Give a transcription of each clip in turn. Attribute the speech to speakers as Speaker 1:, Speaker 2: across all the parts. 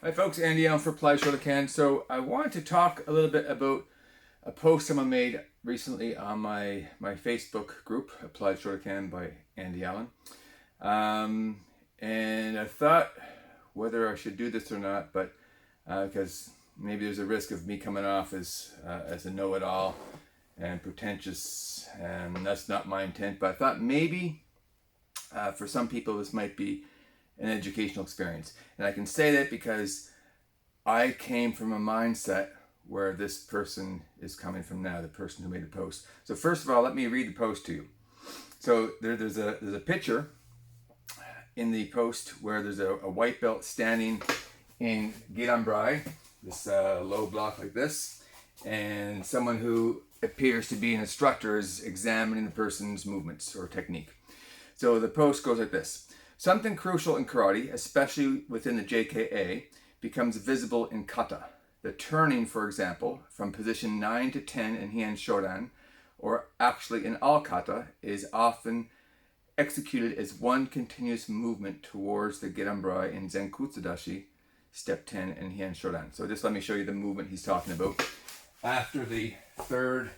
Speaker 1: Hi folks, Andy Allen for Shotokan. So I wanted to talk a little bit about a post someone made recently on my Facebook group, Applied Shotokan by Andy Allen. And I thought whether I should do this or not, but because maybe there's a risk of me coming off as a know-it-all and pretentious, and that's not my intent. But I thought maybe for some people this might be an educational experience. And I can say that because I came from a mindset where this person is coming from now, the person who made the post. So first of all, let me read the post to you. So there's a picture in the post where there's a white belt standing in gedan barai, this low block like this, and someone who appears to be an instructor is examining the person's movements or technique. So the post goes like this. Something crucial in karate, especially within the JKA, becomes visible in kata. The turning, for example, from position 9 to 10 in Heian Shodan, or actually in all kata, is often executed as one continuous movement towards the gedan barai in Zenkutsu dachi, step 10 in Heian Shodan. So just let me show you the movement he's talking about. After the third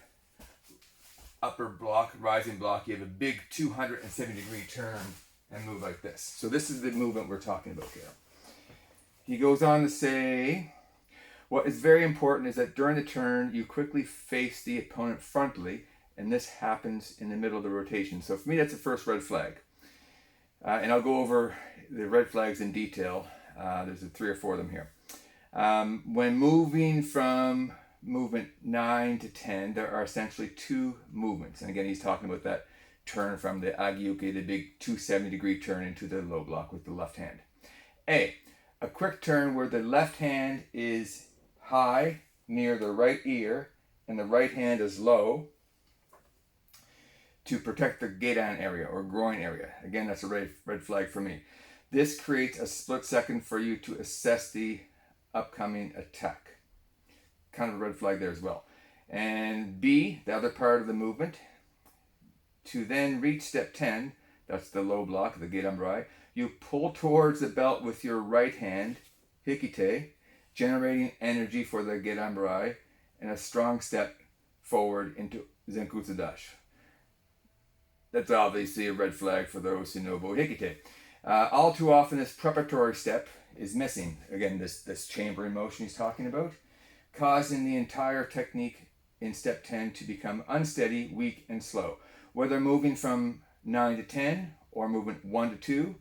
Speaker 1: upper block, rising block, you have a big 270-degree turn and move like this. So this is the movement we're talking about here. He goes on to say, what is very important is that during the turn, you quickly face the opponent frontally, and this happens in the middle of the rotation. So for me, that's the first red flag. And I'll go over the red flags in detail. There's 3 or 4 of them here. When moving from movement 9 to 10, there are essentially 2 movements. And again, he's talking about that turn from the agyuke, the big 270-degree turn into the low block with the left hand. A quick turn where the left hand is high near the right ear and the right hand is low to protect the gedan area or groin area. Again, that's a red flag for me. This creates a split second for you to assess the upcoming attack. Kind of a red flag there as well. And B, the other part of the movement, to then reach step 10, that's the low block, the gedan barai, you pull towards the belt with your right hand, Hiki, generating energy for the gedan barai and a strong step forward into Zenkutsu dashi. That's obviously a red flag for those who know about Hiki. All too often this preparatory step is missing. Again, this chambering motion he's talking about, causing the entire technique in step 10 to become unsteady, weak, and slow. Whether moving from 9 to 10 or movement 1 to 2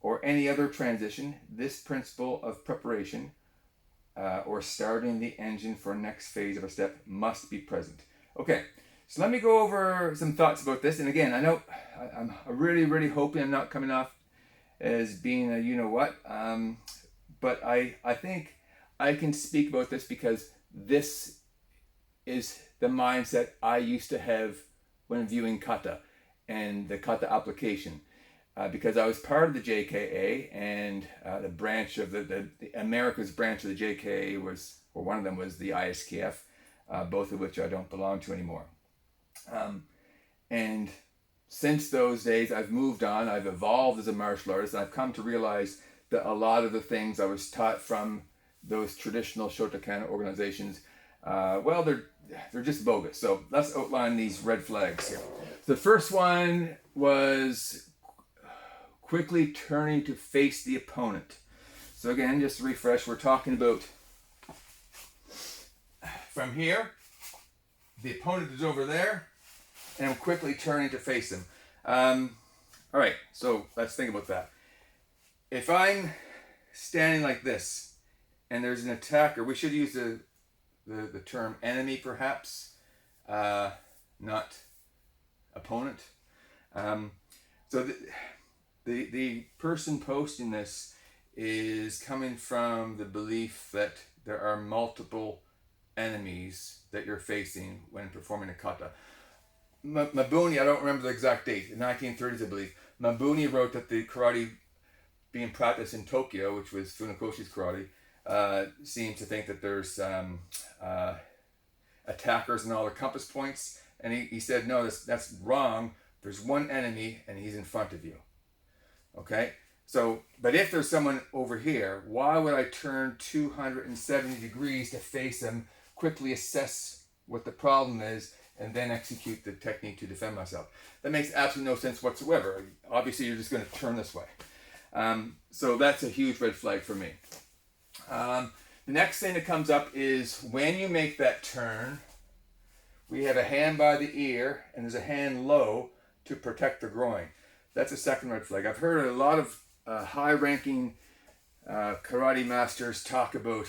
Speaker 1: or any other transition, this principle of preparation or starting the engine for next phase of a step must be present. Okay, so let me go over some thoughts about this. And again, I know I'm really hoping I'm not coming off as being a you-know-what, but I think I can speak about this because this is the mindset I used to have when viewing kata and the kata application, because I was part of the JKA and the branch of the America's branch of the JKA was, or one of them was the ISKF, both of which I don't belong to anymore. And since those days, I've moved on, I've evolved as a martial artist, and I've come to realize that a lot of the things I was taught from those traditional Shotokan organizations, well, they're just bogus. So let's outline these red flags here. The first one was quickly turning to face the opponent. So again, just to refresh, we're talking about from here, the opponent is over there, and I'm quickly turning to face him. All right, so let's think about that. If I'm standing like this, and there's an attacker, we should use the term enemy perhaps, not opponent. So the person posting this is coming from the belief that there are multiple enemies that you're facing when performing a kata. Mabuni, I don't remember the exact date, in the 1930s I believe, Mabuni wrote that the karate being practiced in Tokyo, which was Funakoshi's karate, seems to think that there's attackers in all the compass points, and he said, no, that's wrong. There's one enemy, and he's in front of you. Okay? So, but if there's someone over here, why would I turn 270 degrees to face them, quickly assess what the problem is, and then execute the technique to defend myself? That makes absolutely no sense whatsoever. Obviously, you're just going to turn this way. So that's a huge red flag for me. The next thing that comes up is when you make that turn, we have a hand by the ear and there's a hand low to protect the groin. That's a second red flag. I've heard a lot of high-ranking karate masters talk about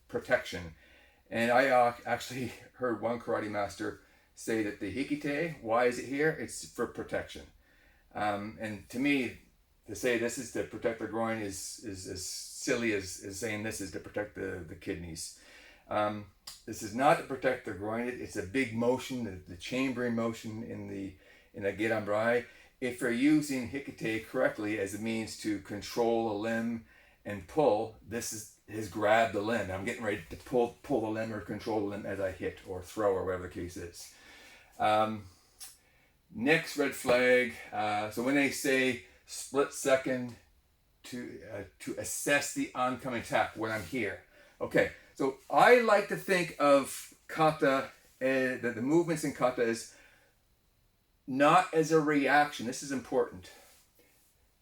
Speaker 1: protection. And I actually heard one karate master say that the hikite, why is it here? It's for protection. And to me, to say this is to protect the groin is as silly as saying this is to protect the kidneys. This is not to protect the groin. It's a big motion, the chambering motion in a gedan barai. If you're using hikite correctly as a means to control a limb and pull, this is grab the limb. I'm getting ready to pull the limb or control the limb as I hit or throw or whatever the case is. Next red flag. So when they say split second to assess the oncoming attack when I'm here. Okay, so I like to think of kata, the movements in kata is not as a reaction. This is important.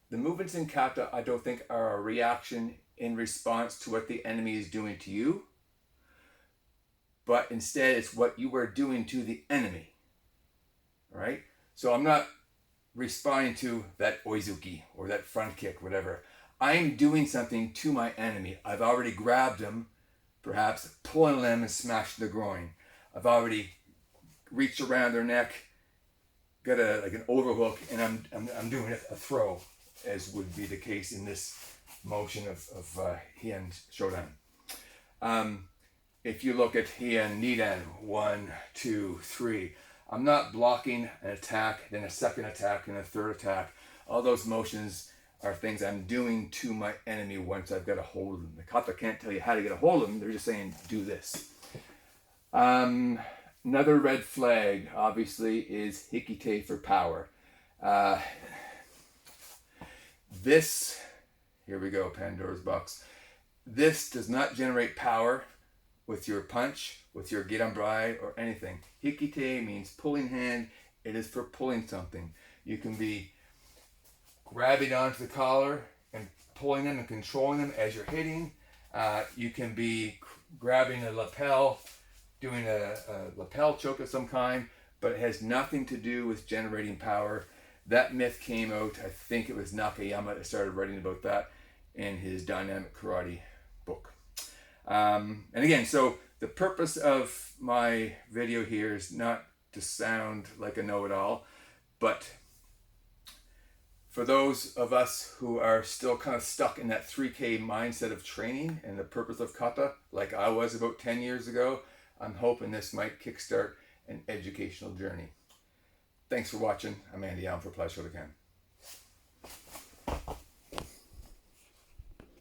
Speaker 1: The movements in kata I don't think are a reaction in response to what the enemy is doing to you, but instead it's what you are doing to the enemy. All right? So I'm not responding to that oizuki or that front kick, whatever. I'm doing something to my enemy. I've already grabbed him, perhaps pulling them and smashed the groin. I've already reached around their neck, got like an overhook, and I'm doing a throw, as would be the case in this motion of Heian Shodan. If you look at Heian Nidan, 1, 2, 3, I'm not blocking an attack, then a second attack, and a third attack. All those motions are things I'm doing to my enemy once I've got a hold of them. The kata can't tell you how to get a hold of them. They're just saying, do this. Another red flag, obviously, is hikite for power. This, here we go, Pandora's box. This does not generate power with your punch, with your gedan barai, or anything. Hikite means pulling hand. It is for pulling something. You can be grabbing onto the collar and pulling them and controlling them as you're hitting. You can be grabbing a lapel, doing a lapel choke of some kind, but it has nothing to do with generating power. That myth came out, I think it was Nakayama that started writing about that in his Dynamic Karate book. And again, so the purpose of my video here is not to sound like a know-it-all, but for those of us who are still kind of stuck in that 3K mindset of training and the purpose of kata, like I was about 10 years ago, I'm hoping this might kickstart an educational journey. Thanks for watching. I'm Andy Allen for Shotokan.